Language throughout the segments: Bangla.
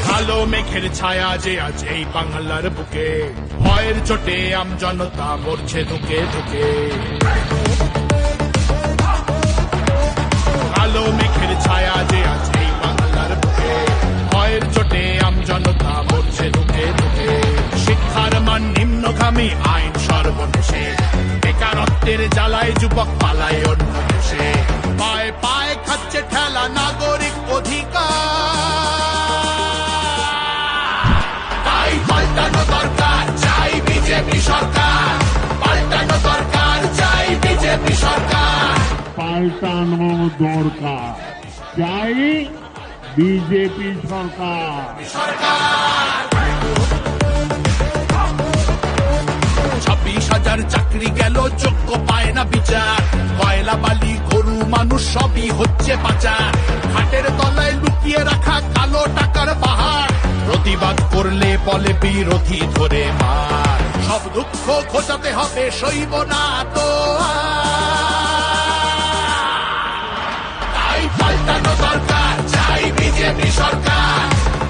কালো মেঘের ছায়া যে আজ এই বাংলার বুকে, ভয়ের চোটে আমজনতা মরছে ধুকে ধুকে। কালো মেঘের ছায়া যে আজ এই বাংলার বুকে, ভয়ের চোটে আমজনতা মরছে ধুকে ধুকে। শিক্ষার মান নিম্নগামী, আইন সর্বনেশে, বেকারত্বের জ্বালায় যুবক পালায় অন্য দেশে। পায়ে পায়ে খাচ্ছে ঠেলা নাগরিক অধিকার। তাই পাল্টানো দরকার, চাই বিজেপি সরকার। পাল্টানো দরকার, চাই বিজেপি সরকার। পাল্টানো দরকার, চাই বিজেপি সরকার। 26,000 চাকরি গেল, যোগ্য পায় না বিচার। কয়লা বালি গরু মানুষ সবই হচ্ছে পাচার। ঘাটের তলায় লুকিয়ে রাখা কালো টাকার পাহাড়। প্রতিবাদ করলে বলে বিরোধী ধরে মার। সব দুঃখ ঘোচাতে হবে, সইব না তো তাই পাল্টানো দরকার, চাই বিজেপি সরকার।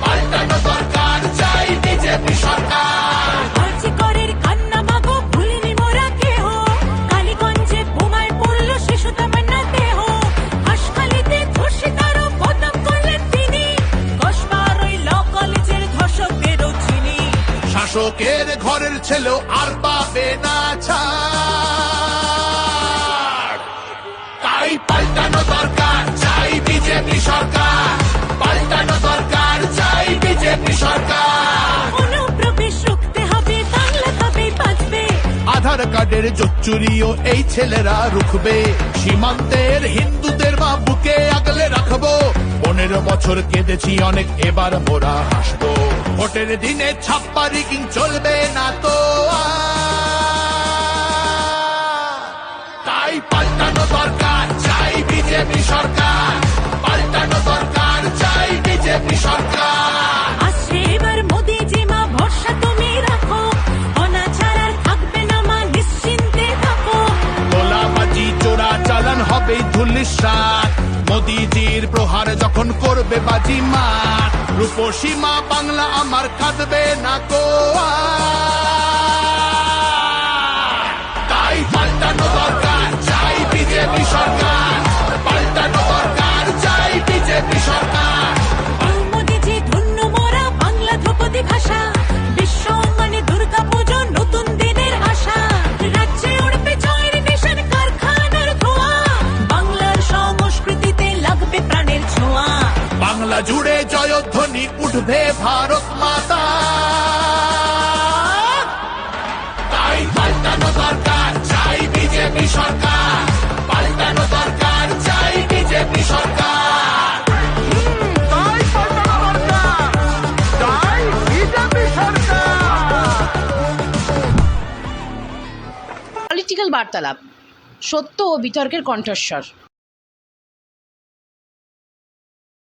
পাল্টানো দরকার, চাই বিজেপি সরকার। আর্যিকরের কান্না মাগো ভুলিনি মোরা কেহ, কালীগঞ্জে বোমায় পড়ল শিশু তামান্না দেহ। হাসখালিতে ধর্ষিতারও বদনাম করলেন তিনি, 10-12 ল কলেজের ধর্ষকদেরও চিনি। শাসকের ঘরের ছেলেও আর পাবে না ছাড়। তাই পাল্টানো দরকার, চাই বিজেপি সরকার। পাল্টানো দরকার, চাই বিজেপি সরকার। অনুপ্রবেশ রুখতে হবে, বাংলা তবেই বাঁচবে। আধার কার্ডের চুরিও এই ছেলেরা রুখবে। সীমান্তের হিন্দুদের মা বুকে আগলে রাখবো। 15 বছর কেঁদেছি অনেক, এবার মোরা হাসবো। ভোটের দিনে ছাপ্পা রিগিং চলবে না তো তাই পাল্টানো দরকার, চাই বিজেপি সরকার। পাল্টানো দরকার, চাই বিজেপি সরকার। আসছে এবার মোদিজি মা, ভরসা তুমি রাখো। অনাচার আর থাকবে না মা, নিশ্চিন্তে থাকো। গোলাবাজি চোরা চালান হবে ধুলিসাৎ। মোদিজির প্রহার যখন করবে বাজি মার। রূপসী মা বাংলা আমার কাঁদবে না তো তাই পাল্টানো দরকার, চাই বিজেপি সরকার। পাল্টানো দরকার, চাই বিজেপি সরকার। মোদিজি ধন্য মোরা, বাংলা ধ্রুপদী ভাষা। বিশ্ব মানে দুর্গা পুজো, নতুন দিনের আশা। রাজ্যে উড়বে জয়ের নিশান, কারখানার ধোঁয়া। বাংলার সংস্কৃতিতে লাগবে প্রাণের ছোঁয়া। বাংলা জুড়ে জয়ধ্বনি উঠবে ভারত মাতা। তাই পাল্টানো দরকার, চাই বিজেপি সরকার। পাল্টানো দরকার, চাই বিজেপি সরকার। তাই পাল্টানো দরকার, চাই বিজেপি সরকার। পলিটিক্যাল বার্তালাপ, সত্য ও বিতর্কের কণ্ঠস্বর।